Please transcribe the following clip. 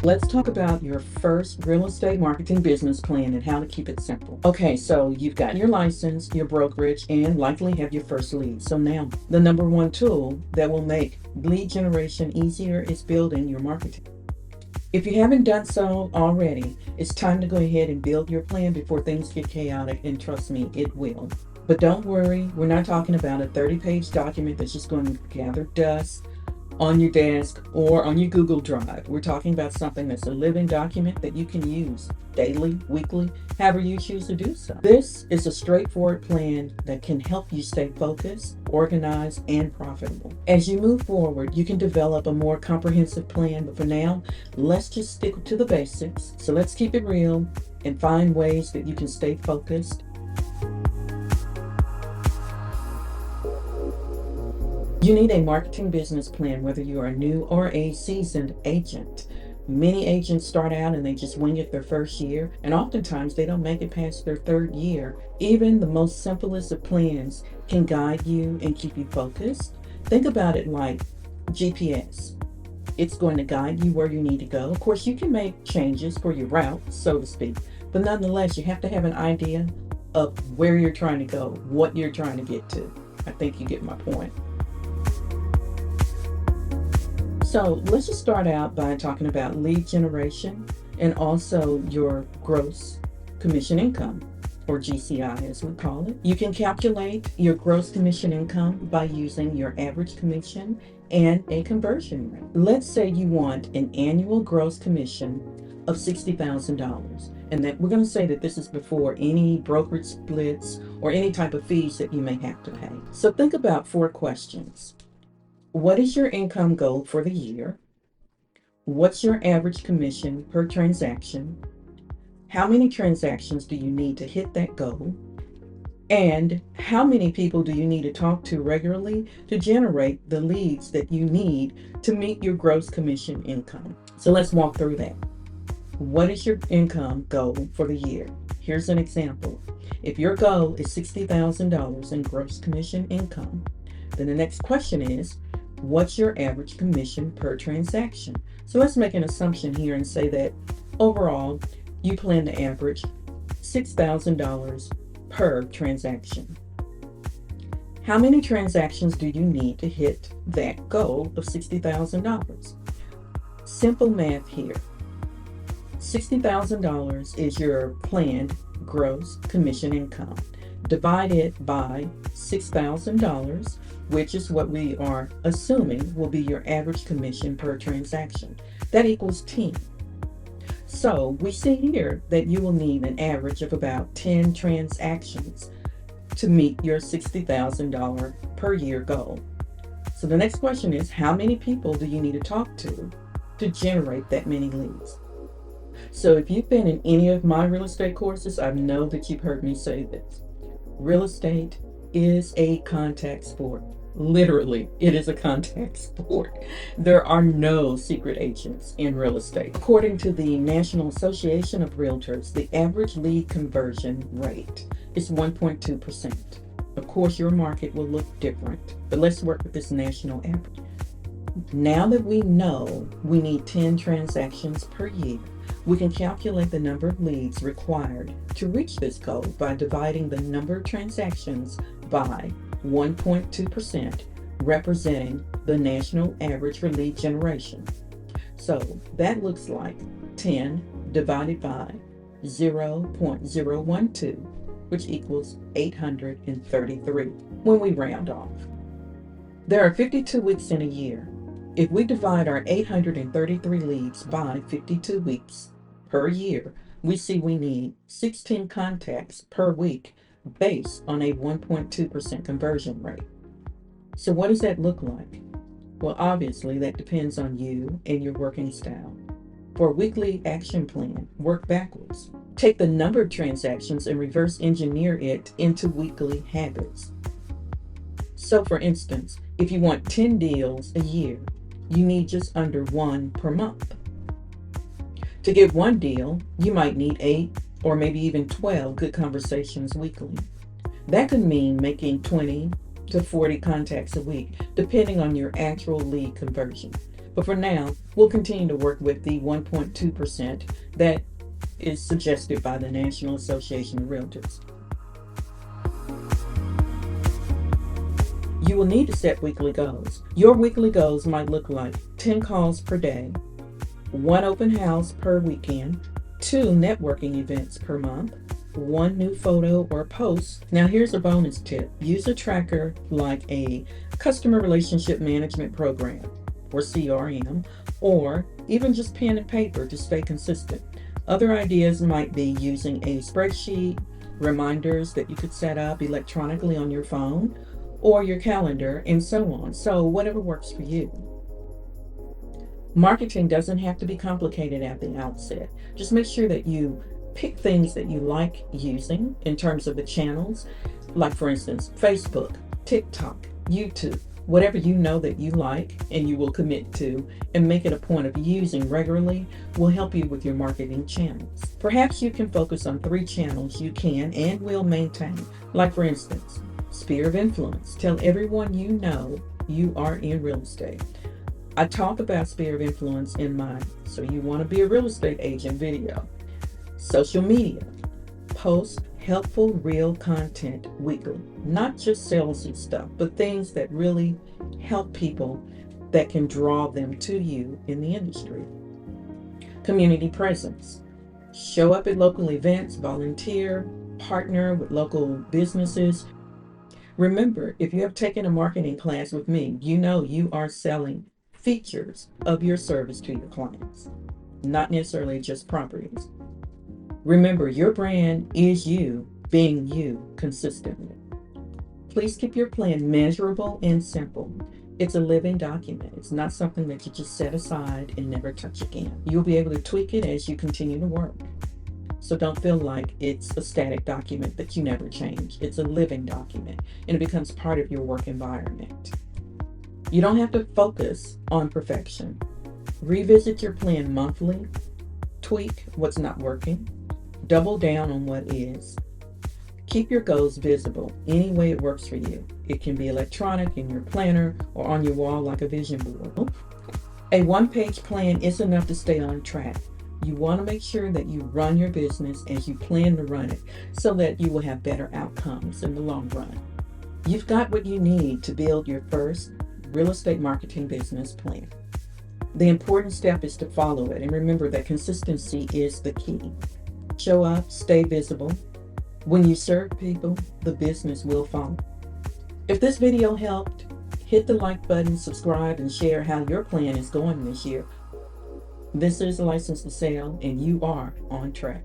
Let's talk about your first real estate marketing business plan and how to keep it simple. Okay, so you've got your license, your brokerage, and likely have your first lead. So now, the number one tool that will make lead generation easier is building your marketing. If you haven't done so already, it's time to go ahead and build your plan before things get chaotic, and trust me, it will. But don't worry, we're not talking about a 30-page document that's just going to gather dust on your desk or on your Google Drive. We're talking about something that's a living document that you can use daily, weekly, however you choose to do so. This is a straightforward plan that can help you stay focused, organized, and profitable. As you move forward, you can develop a more comprehensive plan, but for now, let's just stick to the basics. So let's keep it real and find ways that you can stay focused. You need a marketing business plan, whether you are a new or a seasoned agent. Many agents start out and they just wing it their first year, and oftentimes they don't make it past their third year. Even the most simplest of plans can guide you and keep you focused. Think about it like GPS. It's going to guide you where you need to go. Of course, you can make changes for your route, so to speak, but nonetheless, you have to have an idea of where you're trying to go, what you're trying to get to. I think you get my point. So let's just start out by talking about lead generation and also your gross commission income, or GCI as we call it. You can calculate your gross commission income by using your average commission and a conversion rate. Let's say you want an annual gross commission of $60,000, and that we're going to say that this is before any brokerage splits or any type of fees that you may have to pay. So think about 4 questions. What is your income goal for the year? What's your average commission per transaction? How many transactions do you need to hit that goal? And how many people do you need to talk to regularly to generate the leads that you need to meet your gross commission income? So let's walk through that. What is your income goal for the year? Here's an example. If your goal is $60,000 in gross commission income, then the next question is, what's your average commission per transaction? So let's make an assumption here and say that overall, you plan to average $6,000 per transaction. How many transactions do you need to hit that goal of $60,000? Simple math here. $60,000 is your planned gross commission income. Divide it by $6,000, which is what we are assuming will be your average commission per transaction. That equals 10. So we see here that you will need an average of about 10 transactions to meet your $60,000 per year goal. So the next question is, how many people do you need to talk to generate that many leads? So if you've been in any of my real estate courses, I know that you've heard me say this. Real estate is a contact sport. Literally, it is a contact sport. There are no secret agents in real estate. According to the National Association of Realtors, the average lead conversion rate is 1.2%. Of course, your market will look different, but let's work with this national average. Now that we know we need 10 transactions per year, we can calculate the number of leads required to reach this goal by dividing the number of transactions by 1.2%, representing the national average for lead generation. So that looks like 10 divided by 0.012, which equals 833 when we round off. There are 52 weeks in a year. If we divide our 833 leads by 52 weeks per year, we see we need 16 contacts per week based on a 1.2% conversion rate. So what does that look like? Well, obviously that depends on you and your working style. For a weekly action plan, work backwards. Take the number of transactions and reverse engineer it into weekly habits. So for instance, if you want 10 deals a year, you need just under 1 per month. To get 1 deal, you might need 8 or maybe even 12 good conversations weekly. That could mean making 20 to 40 contacts a week, depending on your actual lead conversion. But for now, we'll continue to work with the 1.2% that is suggested by the National Association of Realtors. You will need to set weekly goals. Your weekly goals might look like 10 calls per day, 1 open house per weekend, 2 networking events per month, 1 new photo or post. Now here's a bonus tip. Use a tracker like a customer relationship management program or CRM, or even just pen and paper to stay consistent. Other ideas might be using a spreadsheet, reminders that you could set up electronically on your phone or your calendar, and so on. So whatever works for you. Marketing doesn't have to be complicated at the outset. Just make sure that you pick things that you like using in terms of the channels, like for instance, Facebook, TikTok, YouTube, whatever you know that you like and you will commit to and make it a point of using regularly will help you with your marketing channels. Perhaps you can focus on 3 channels you can and will maintain, like for instance, sphere of influence. Tell everyone you know you are in real estate. I talk about sphere of influence in my So You Want to Be a Real Estate Agent video. Social media. Post helpful, real content weekly. Not just salesy stuff, but things that really help people that can draw them to you in the industry. Community presence. Show up at local events, volunteer, partner with local businesses. Remember, if you have taken a marketing class with me, you know you are selling features of your service to your clients, not necessarily just properties. Remember, your brand is you being you consistently. Please keep your plan measurable and simple. It's a living document. It's not something that you just set aside and never touch again. You'll be able to tweak it as you continue to work. So don't feel like it's a static document that you never change. It's a living document, and it becomes part of your work environment. You don't have to focus on perfection. Revisit your plan monthly, tweak what's not working, double down on what is. Keep your goals visible any way it works for you. It can be electronic in your planner or on your wall like a vision board. A one-page plan is enough to stay on track. You want to make sure that you run your business as you plan to run it so that you will have better outcomes in the long run. You've got what you need to build your first real estate marketing business plan. The important step is to follow it, and remember that consistency is the key. Show up, stay visible. When you serve people, the business will follow. If this video helped, hit the like button, subscribe, and share how your plan is going this year. This is License to Sell, and you are on track.